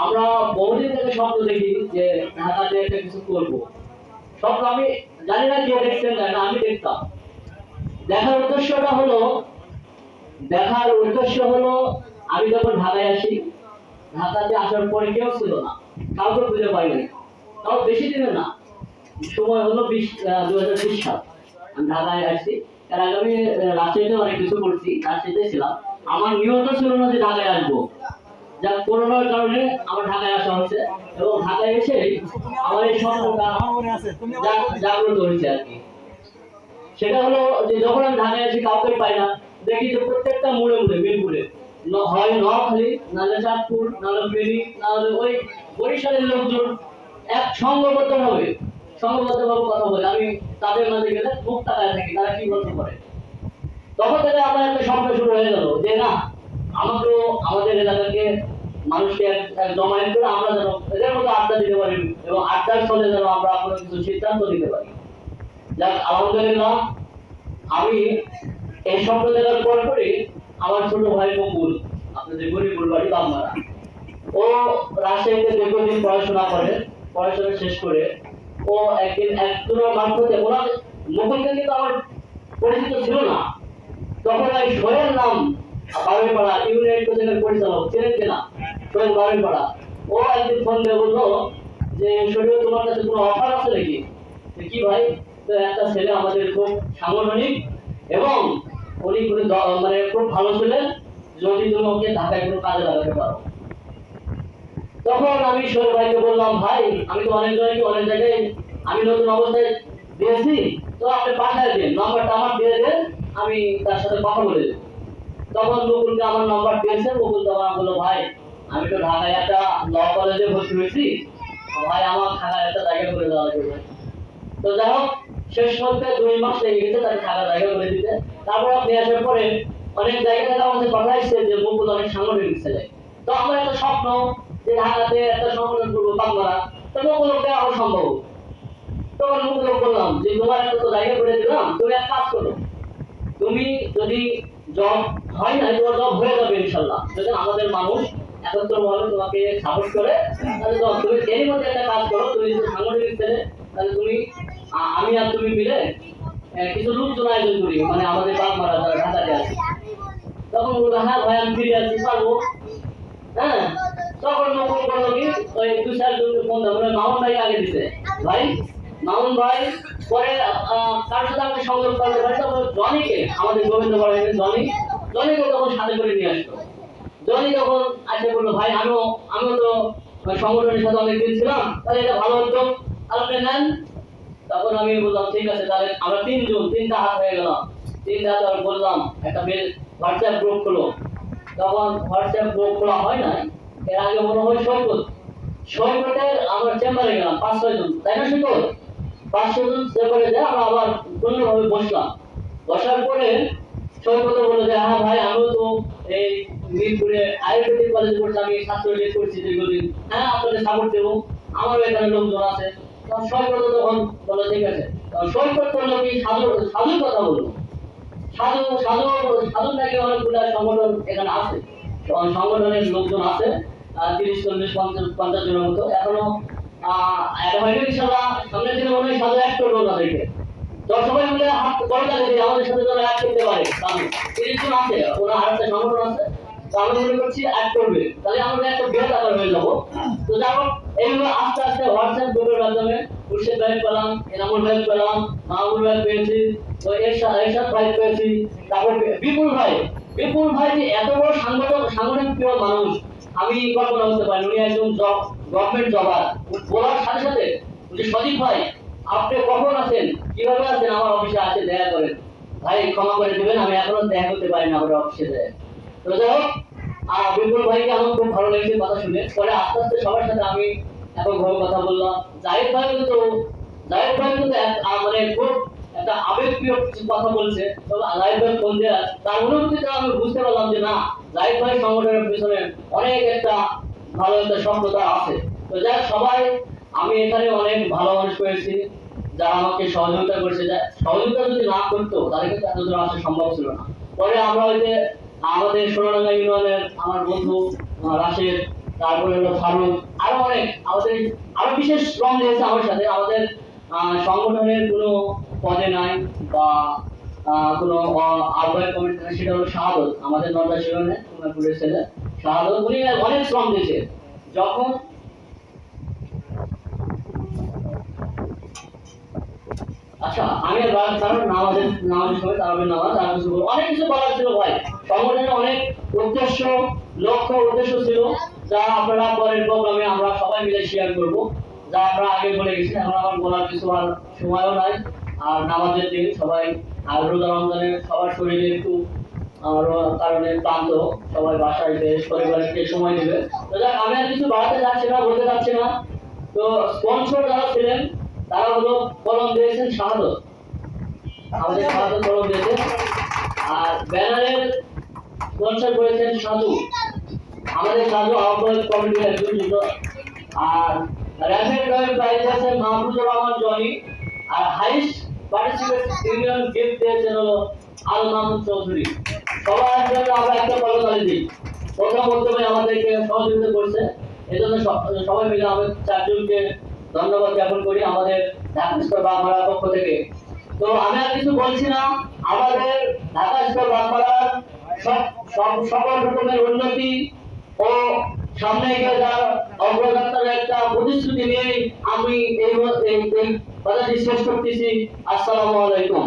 আমরা বহুদিন থেকে স্বপ্ন দেখি যে ঢাকাতে একটা কিছু করবো। স্বপ্ন আমি জানি না কে দেখছেন না, আমি দেখতাম। দেখার উদ্দেশ্যটা হলো দেখার উদ্দেশ্য হলো আমি যখন ঢাকায় আসি, ঢাকাতে আসার পরে কেউ ছিল না, কাউকে খুঁজে পাইনি। তাও বেশি দিনে না, সময় হলো 2020 সাল। আমি ঢাকায় আসছি। এর আগে আমি রাজশাহীতে অনেক কিছু করছি, রাজশাহীতে ছিলাম। আমার নিয়ত ছিল না যে ঢাকায় আসবো, যা করোনার কারণে আমার ঢাকায় আসা হচ্ছে, এবং ঢাকায় এসে আমার এই স্বপ্নটা জাগ্রত হয়েছে আর কি। সেটা হলো যে যখন আমি ঢাকায় আসি কাউকে পাই না, দেখি যে প্রত্যেকটা মোড়ে মোড়ে মিরপুরে হয় নোয়াখালী, নাহলে চাঁদপুর, নাহলে ফেনী, নাহলে ওই বরিশালের লোকজন এক সংঘবদ্ধভাবে কথা বলে। আমি তাদের মাঝে গেলে মুখ তাকায় থাকি তারা কি বলতে পারে। তখন থেকে আমার একটা স্বপ্ন শুরু হয়ে গেল যে না, আমাকেও আমাদের এলাকাকে মানুষকে জমায়েত করে আমরা যেন এদের মতো আড্ডা দিতে পারি, এবং আড্ডার ফলে যেন আমরা কোনো কিছু সিদ্ধান্ত নিতে পারি। যাক, আলহামদুলিল্লাহ, আমি এই স্বপ্ন দেখার পরে আমার ছোট ভাই মুকুল, আপনাদের গরিবুর বাড়ি বাগমারা, ও রাজশাহীতে দীর্ঘদিন পড়াশোনা করে, পড়াশোনা শেষ করে ও একদিন একজনের মারফতে ওনার, মুকুলকে কিন্তু আমার পরিচিত ছিল না। তখন আমি সোহেল নাম, বারুইপাড়া ইউনিয়ন পরিষদের পরিচালক, চেনেন কিনা? সোহেল বারুইপাড়া। ও একদিন ফোন দিয়ে বললো যে শরীর তোমার কাছে কোনো অফার আছে নাকি? কি ভাই? তো একটা ছেলে আমাদের খুব সাংগঠনিক, এবং উনি মানে খুব ভালো ছিলেন, যদি তুমি ওকে ঢাকায় কোনো কাজে লাগাতে পারো। তখন আমি সোহেল ভাইকে বললাম, ভাই আমি তো অনেক জায়গায় আমি নতুন অবস্থায় দিয়েছি, তো আপনি পাঠায় দিন, নাম্বারটা আমার দিয়ে দেন, আমি তার সাথে কথা বলে দেব। তখন মুকুলকে আমার নাম্বার দিয়েছে। মুকুল তখন বললো, ভাই আমি তো ঢাকায় একটা ল কলেজে ভর্তি হয়েছি, ভাই আমার ঢাকায় একটা জায়গা করে দেওয়া যাবে। তো যাই হোক, শেষ পর্যন্ত 2 মাস লেগে গেছে তাকে থাকা জায়গা করে দিতে। তারপর আপনি আসার পরে অনেক জায়গা থেকে আমাদের কথা এসছে যে মুকুল অনেক সাংগঠনিক ছেলে। তো আমার একটা স্বপ্ন যে ঢাকাতে একটা সংগঠন করবো বাগমারা, তো মুকুলকে আরো সম্ভব। তখন মুকুলকে বললাম যে তোমার একটা তো জায়গা করে দিলাম, তুমি এক কাজ করো, তুমি যদি জব হয় না, তোমার জব হয়ে যাবে ইনশাল্লাহ, যদি আমাদের মানুষ একত্রভাবে তোমাকে সাপোর্ট করে, তাহলে তুমি এরই মধ্যে একটা কাজ করো, তুমি যদি সাংগঠনিক ছেলে, তাহলে তুমি আমি আর তুমি মিলে কিছু লোকজন আয়োজন করি, মানে আমাদের বাগমারা যারা ঢাকাতে আছে। তখন বললো, হ্যাঁ ভাই আমি ফিরে আসতে পারবো। হ্যাঁ, তখন নকল করলো কি, ওই 2-4 জনকে ফোন দেবো, মামুন ভাই আগে দিছে। ভাই মামুন ভাই পরে কার সাথে আমাকে সংযোগ করতে পারে, তখন জনিকে, আমাদের গোবিন্দ বড়ের জনিকে তখন সাথে করে নিয়ে আসতো। জনি তখন আসে বললো, ভাই আমিও তো সংগঠনের সাথে অনেকদিন ছিলাম, তাহলে এটা ভালো হতো, আপনি নেন। তখন আমি বললাম ঠিক আছে, তাহলে আমরা 3টা হাত হয়ে গেলাম। 3টা হাত বললাম একটা হোয়াটসঅ্যাপ গ্রুপ খোলো। তখন হোয়াটসঅ্যাপ গ্রুপ খোলা হয় না, এর আগে মনে হয় সৈকতের আমার চেম্বারে গেলাম, 5-6 জন, তাই না সৈকত? 500 জন চেম্বারে যায়, আমরা আবার পূর্ণভাবে বসলাম। বসার পরে সৈকত বলে যে হ্যাঁ ভাই আমিও তো এই মিরপুরে আয়ুর্বেদিক কলেজে পড়ছি, আমি ছাত্রলীগ করছি দীর্ঘদিন, হ্যাঁ আপনাদের সাপোর্ট দেবো, আমারও এখানে লোকজন আছে। তখন সৈকত তখন বলে ঠিক আছে। সৈকত করলো কি, সাধুর কথা বললো। সাধু সাধু সাধু নাকি অনেকগুলো সংগঠন এখানে আছে, সংগঠনের লোকজন আছে 30-40-50-50 জনের মতো। এখনো এটা হয়নি ইনশাল্লাহ, সামনের দিনে মনে হয় সাধু এক করবো তাদেরকে। তো সবাই মিলে হাত করতে দিই আমাদের সাথে যারা এক করতে পারে, সাধু 30 জন আছে, ওরা আরেকটা সংগঠন আছে। তো আমি মনে করছি এক করবে, তাহলে আমরা একটা বৃহৎ আকার হয়ে যাবো। তো যাই হোক, এইভাবে আস্তে আস্তে হোয়াটসঅ্যাপ গ্রুপের মাধ্যমে খুরশেদ ভাই পেলাম, এনামুল ভাই পেলাম, মাহমুদ ভাই পেয়েছি, তো এরশাদ ভাই পেয়েছি, তারপর বিপুল ভাই যে এত বড় সাংগঠনিক প্রিয় মানুষ আমি কল্পনা করতে পারি। উনি একজন গভর্নমেন্ট জবার, বলার সাথে সাথে যে সজীব ভাই আপনি কখন আছেন, কিভাবে আছেন, আমার অফিসে আসে দেখা করেন, ভাই ক্ষমা করে দিবেন আমি এখনো দেখা করতে পারি না আমার অফিসে যায়। তো যাই হোক, বিপুল ভাইকে আমার খুব ভালো লেগেছে কথা শুনে। পরে আস্তে আস্তে সবার সাথে আমি এখন ভাবে কথা বললাম। জাহিদ ভাই কিন্তু মানে খুব একটা আবেগপ্রিয় কিছু কথা বলছে। তবে জাহিদ ভাই ফোন দেওয়া তার অনুভূতিটা আমি বুঝতে পারলাম যে না, জাহিদ ভাই সংগঠনের পিছনে অনেক একটা ভালো একটা সফলতা আছে। তো যাই সবাই, আমি এখানে অনেক ভালো মানুষ পেয়েছি যারা আমাকে সহযোগিতা করেছে। সহযোগিতা যদি না করতো তাহলে কিন্তু এতদূর আসা সম্ভব ছিল না। পরে আমরা ওই যে আমাদের সোনাডাঙ্গা ইউনিয়নের আমার বন্ধু রাশেদ, তারপরে হলো ফারুক, আরো অনেক আমাদের আরো বিশেষ শ্রম দিয়েছে আমার সাথে। আমাদের সংগঠনের কোনো পদে নাই বা কোনো আহ্বায়ক কমিটি নাই, সেটা হলো শাহাদত, আমাদের নর্দা শিরোনে কুমারপুরের ছেলে শাহাদত। উনি অনেক শ্রম দিয়েছে। যখন আচ্ছা আমি কারণ নামাজের সময় তারাবির নামাজ আর কিছু অনেক কিছু বলার ছিল ভাই। সংগঠনের অনেক উদ্দেশ্য, লক্ষ্য উদ্দেশ্য ছিল, যা আপনারা পরের প্রোগ্রামে আমরা সবাই মিলে শেয়ার করব। যা আমরা আগে বলে গেছি, এখন আমার বলার কিছু আর সময়ও নাই। আর নামাজের দিন সবাই, আর রোজা রমজানে সবার শরীরে একটু কারণে ক্লান্ত, সবাই বাসায় পরিবারকে সময় দেবে। তো যাক, আমি আর কিছু বাড়াতে যাচ্ছি না, বলতে যাচ্ছি না। তো স্পন্সর যারা ছিলেন তারা হলো কলম দিয়েছেন শাহাদত, আমাদের শাহাদত কলম দিয়েছে। আর ব্যানারের স্পন্সর করেছেন সাধু, আমাদের সাধু আহ্বায়ক কমিটির একজন ছিল। আর র্যাফেল ড্রয়িং প্রাইজ আছে মাহফুজুর রহমান জনি। আর হাইস্ট পার্টিসিপেট ইউনিয়ন গিফট দিয়েছেন হলো আল মাহমুদ চৌধুরী। সবার জন্য আমরা একটা করতালি দিই। প্রথম প্রথমে আমাদেরকে সহযোগিতা করছে, এজন্য সবাই মিলে আমরা চারজনকে ধন্যবাদ জ্ঞাপন করি আমাদের ঢাকা স্কোয়ার বাগমারার পক্ষ থেকে। তো আমি আর কিছু বলছি না। আমাদের ঢাকা স্কোয়ার বাগমারার সকল রকমের উন্নতি ও সামনে এগিয়ে যাওয়ার অগ্রযাত্রার একটা প্রতিশ্রুতি নিয়ে আমি এই কথাটি শেষ করতেছি। আসসালামু আলাইকুম।